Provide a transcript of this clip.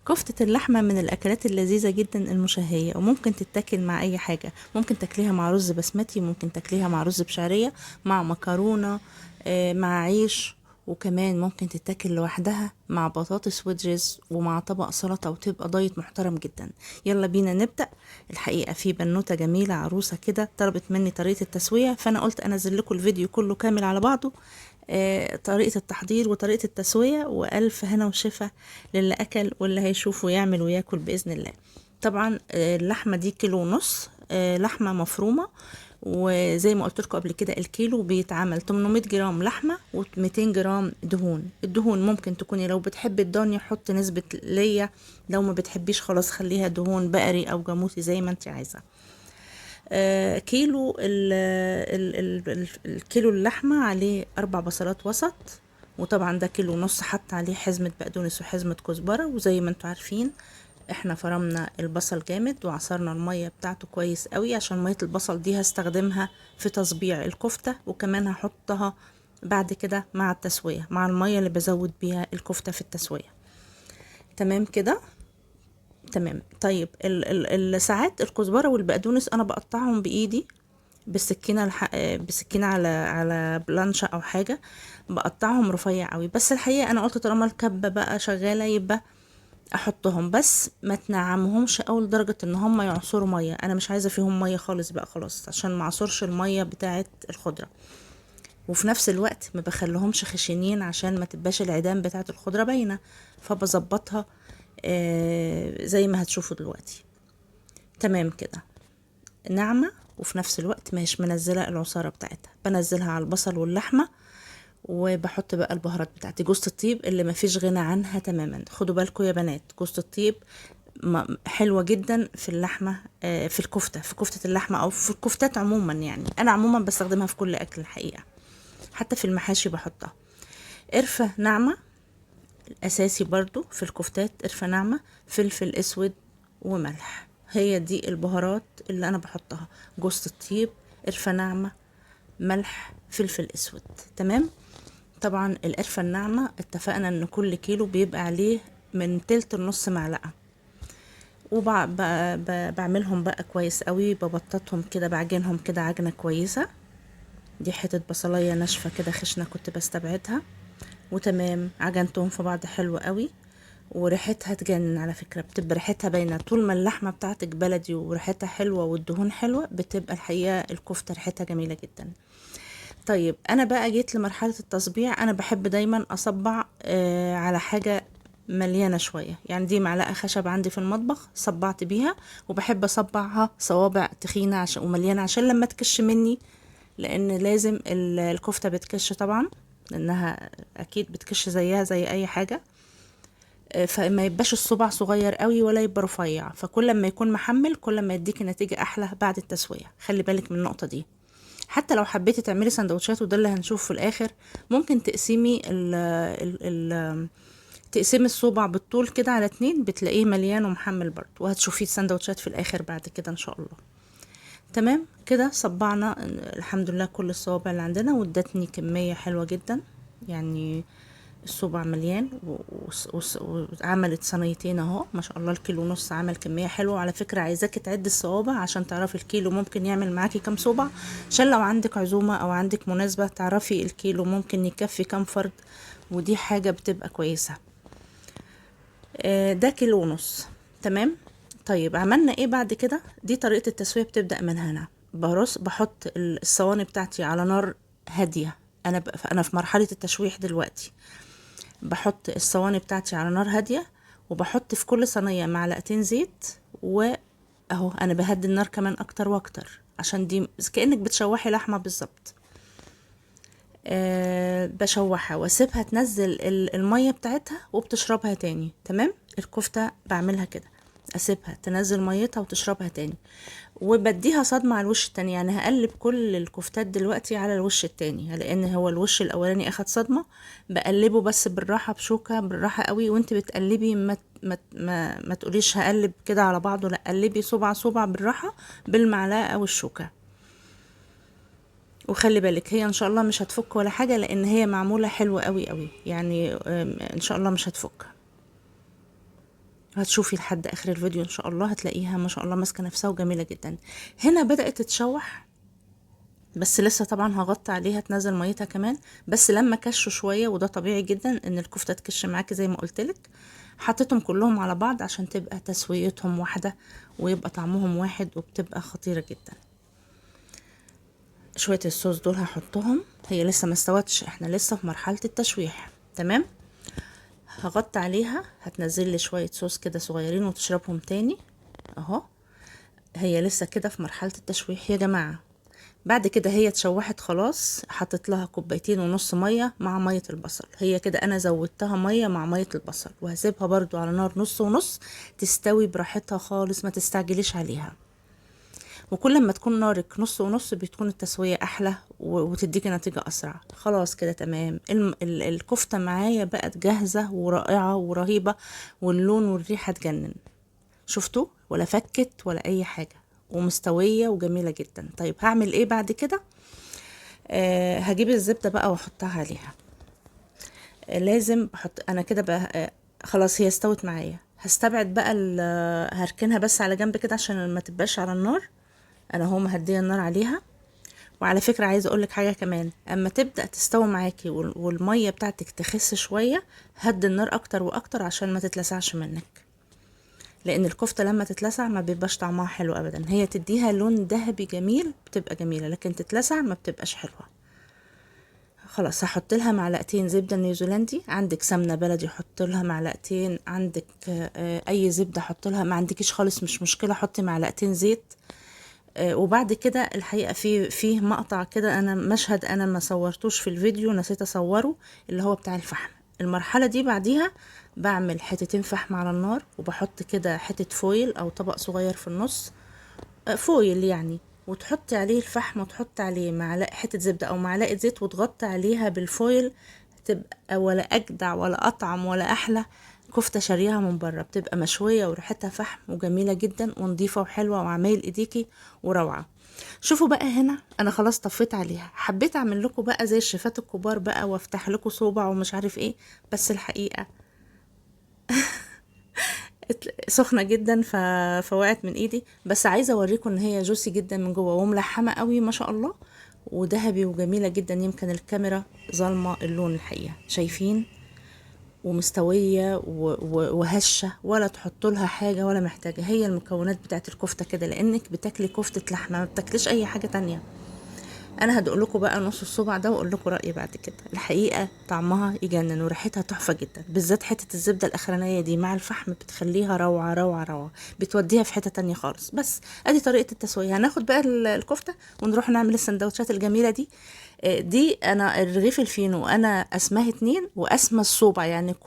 كفتة اللحمة من الأكلات اللذيذة جدا المشهية، وممكن تتاكل مع أي حاجة. ممكن تاكليها مع رز بسمتي، ممكن تاكليها مع رز بشعرية، مع مكرونة، مع عيش. وكمان ممكن تتاكل لوحدها مع بطاطس ودجز ومع طبق سلطة، وتبقى دايت محترم جدا. يلا بينا نبدأ. الحقيقة في بنوتة جميلة عروسة كده طلبت مني طريقة التسوية، فأنا قلت أنزل لكم الفيديو كله كامل على بعضه. طريقة التحضير وطريقة التسوية، وألف هنا وشفا للي أكل واللي هيشوفه يعمل وياكل بإذن الله. طبعا اللحمة دي كيلو ونص لحمة مفرومة. وزي ما قلت لكم قبل كده، الكيلو بيتعمل 800 جرام لحمة و200 جرام دهون. الدهون ممكن تكوني لو بتحبي الضاني حط نسبة ليا، لو ما بتحبيش خلاص خليها دهون بقري أو جاموسي زي ما انت عايزة. كيلو الكيلو اللحمة عليه 4 بصلات وسط. وطبعا ده كيلو ونص، حط عليه حزمة بقدونس وحزمة كزبرة. وزي ما انتوا عارفين احنا فرمنا البصل جامد وعصرنا المية بتاعته كويس قوي، عشان مية البصل دي هستخدمها في تصبيع الكفتة، وكمان هحطها بعد كده مع التسوية مع المية اللي بزود بيها الكفتة في التسوية. تمام كده. تمام. طيب ساعات الكزبرة والبقدونس انا بقطعهم بايدي بالسكينة بسكينة على بلانشة او حاجة، بقطعهم رفيع قوي. بس الحقيقة انا قلت طالما الكبة بقى شغالة يبقى احطهم، بس ما تنعمهمش قوي لدرجة ان هم يعصروا مية. انا مش عايزة فيهم مية خالص بقى خلاص، عشان ما اعصرش المية بتاعة الخضرة. وفي نفس الوقت ما بخليهمش خشنين عشان ما تبقاش العيدان بتاعة الخضرة باينة، فبظبطها زي ما هتشوفوا دلوقتي. تمام كده، ناعمة وفي نفس الوقت مش منزلة العصارة بتاعتها. بنزلها على البصل واللحمة، وبحط بقى البهارات بتاعتي. جوز الطيب اللي مفيش غنى عنها تماما. خدوا بالكم يا بنات، جوز الطيب حلوة جدا في اللحمة، في الكفتة، في كفتة اللحمة او في الكفتات عموما. يعني انا عموما بستخدمها في كل اكل الحقيقة، حتى في المحاشي بحطها. قرفة ناعمة اساسي برضو في الكفتات، قرفة ناعمة، فلفل اسود وملح. هي دي البهارات اللي انا بحطها: جوز الطيب، قرفة ناعمة، ملح، فلفل اسود. تمام. طبعا القرفة الناعمة اتفقنا ان كل كيلو بيبقى عليه من تلت لنص معلقة. وبعملهم بقى كويس قوي، ببططهم كده، بعجنهم كده عجنة كويسة. دي حتة بصلاية ناشفة كده خشنة كنت بستبعدها. وتمام، عجنتهم في بعض حلو قوي. وريحتها تجنن على فكرة، بتبقى ريحتها باينة طول ما اللحمة بتاعتك بلدي وريحتها حلوة والدهون حلوة، بتبقى الحقيقة الكفتة ريحتها جميلة جدا. طيب انا بقى جيت لمرحلة التصبيع. انا بحب دايما اصبع على حاجة مليانة شوية. يعني دي معلقة خشب عندي في المطبخ صبعت بيها، وبحب اصبعها صوابع تخينة عشان ومليانة عشان لما تكش مني، لان لازم الكفتة بتكش طبعا، لانها اكيد بتكش زيها زي اي حاجة. فما يبقاش الصبع صغير قوي ولا يبقى رفيع، فكل ما يكون محمل كل ما يديك نتيجة احلى بعد التسوية. خلي بالك من النقطة دي. حتى لو حبيتي تعملي سندوتشات، وده اللي هنشوف في الاخر، ممكن تقسمي تقسمي الصوبع بالطول كده على 2، بتلاقيه مليان ومحمل برضه، وهتشوفيه سندوتشات في الاخر بعد كده ان شاء الله. تمام كده، صبعنا الحمد لله كل الصوابع اللي عندنا، وادتني كمية حلوة جدا. يعني الصبع مليان وعملت صينيتين اهو ما شاء الله. الكيلو ونص عمل كمية حلوة. على فكرة عايزاكي تعدي الصوابع عشان تعرفي الكيلو ممكن يعمل معاكي كام صوبع، عشان لو عندك عزومة او عندك مناسبة تعرفي الكيلو ممكن يكفي كام فرد، ودي حاجة بتبقى كويسة. ده كيلو ونص. تمام. طيب عملنا ايه بعد كده؟ دي طريقة التسوية بتبدأ من هنا. بحط الصواني بتاعتي على نار هادية. انا في مرحلة التشويح دلوقتي. بحط الصواني بتاعتي على نار هادية، وبحط في كل صينية معلقتين زيت. واهو انا بهدي النار كمان اكتر واكتر، عشان دي كأنك بتشوحي لحمة بالظبط. بشوحها واسيبها تنزل المية بتاعتها وبتشربها تاني. تمام. الكفتة بعملها كده، اسيبها تنزل ميتها وتشربها تاني، وبديها صدمة على الوش التاني. يعني هقلب كل الكفتات دلوقتي على الوش التاني، لان هو الوش الاولاني اخد صدمة. بقلبه بس بالراحة بشوكة بالراحة قوي، وانت بتقلبي ما تقوليش هقلب كده على بعضه، لا قلبي صبع صبع بالراحة بالمعلقة او الشوكة. وخلي بالك هي ان شاء الله مش هتفك ولا حاجة، لان هي معمولة حلوة قوي قوي. يعني ان شاء الله مش هتفك هتشوفي لحد اخر الفيديو ان شاء الله هتلاقيها ما شاء الله ماسكه نفسها وجميله جدا. هنا بدات تتشوح، بس لسه طبعا هغطي عليها تنزل ميتها كمان. بس لما كشوا شويه، وده طبيعي جدا ان الكفته تكش معاكي زي ما قلتلك، حطيتهم كلهم على بعض عشان تبقى تسويتهم واحده ويبقى طعمهم واحد، وبتبقى خطيره جدا. شويه الصوص دول هحطهم، هي لسه ما استوتش، احنا لسه في مرحله التشويح. تمام. هغطي عليها، هتنزل لي شويه صوص كده صغيرين وتشربهم تاني اهو. هي لسه كده في مرحله التشويح يا جماعه. بعد كده هي اتشوحت خلاص، حطيت لها 2.5 كوب ميه مع ميه البصل. هي كده انا زودتها ميه مع ميه البصل، وهسيبها برضو على نار نص ونص تستوي براحتها خالص، ما تستعجليش عليها. وكل ما تكون نارك نص ونص بتكون التسوية احلى وتديكي نتيجة اسرع. خلاص كده تمام. الكفتة معايا بقت جاهزة ورائعة ورهيبة، واللون والريحة تجنن. شفتوا؟ ولا فكت ولا اي حاجة، ومستوية وجميلة جدا. طيب هعمل ايه بعد كده؟ هجيب الزبدة بقى واحطها عليها. لازم احط انا كده بقى. خلاص هي استوت معايا. هستبعد بقى هركنها بس على جنب كده عشان ما تبقاش على النار. انا هو مهديه النار عليها. وعلى فكرة عايزة اقولك حاجة كمان، اما تبدأ تستوي معاكي والمية بتاعتك تخس شوية، هدي النار اكتر واكتر عشان ما تتلسعش منك. لان الكفتة لما تتلسع ما بيبقاش طعمها حلو ابدا. هي تديها لون ذهبي جميل بتبقى جميلة، لكن تتلسع ما بتبقاش حلوة. خلاص هحط لها معلقتين زبدة نيوزيلندي. عندك سمنة بلدي حط لها معلقتين، عندك اي زبدة حط لها، ما عندكيش خالص مش مشكلة حطي معلقتين زيت. وبعد كده الحقيقة فيه مقطع كده، انا مشهد انا ما صورتوش في الفيديو، نسيت اصوره، اللي هو بتاع الفحم. المرحلة دي بعديها بعمل حتتين فحم على النار، وبحط كده حتة فويل او طبق صغير في النص، فويل يعني، وتحطي عليه الفحم وتحطي عليه معلقة حتة زبدة او معلقة زيت وتغطي عليها بالفويل. تبقى ولا اجدع ولا اطعم ولا احلى كفتة شاريها من بره. بتبقى مشوية وريحتها فحم وجميلة جدا ونضيفة وحلوة وعمايل ايديكي وروعة. شوفوا بقى هنا انا خلاص طفيت عليها. حبيت اعمل لكم بقى زي الشيفات الكبار بقى وافتح لكم صوبع ومش عارف ايه، بس الحقيقة سخنه جدا فوقعت من ايدي. بس عايزه اوريكم ان هي جوسي جدا من جوه وملحمه قوي ما شاء الله، وذهبي وجميله جدا. يمكن الكاميرا ظالمه اللون الحقيقه، شايفين؟ ومستويه وهشه، ولا تحط لها حاجه ولا محتاجه. هي المكونات بتاعت الكفته كده، لانك بتاكلي كفته لحمه ما بتاكليش اي حاجه تانية. انا هدوق لكم بقى نص الصبع ده واقول لكم رايي بعد كده. الحقيقه طعمها يجنن وريحتها تحفه جدا، بالذات حته الزبده الاخرانيه دي مع الفحم بتخليها روعه روعه روعه، بتوديها في حته تانية خالص. بس ادي طريقه التسويه. هناخد بقى الكفته ونروح نعمل السندوتشات الجميله دي. دي انا الرغيف الفينو انا قسماه 2 وقسمه الصوبع، يعني كل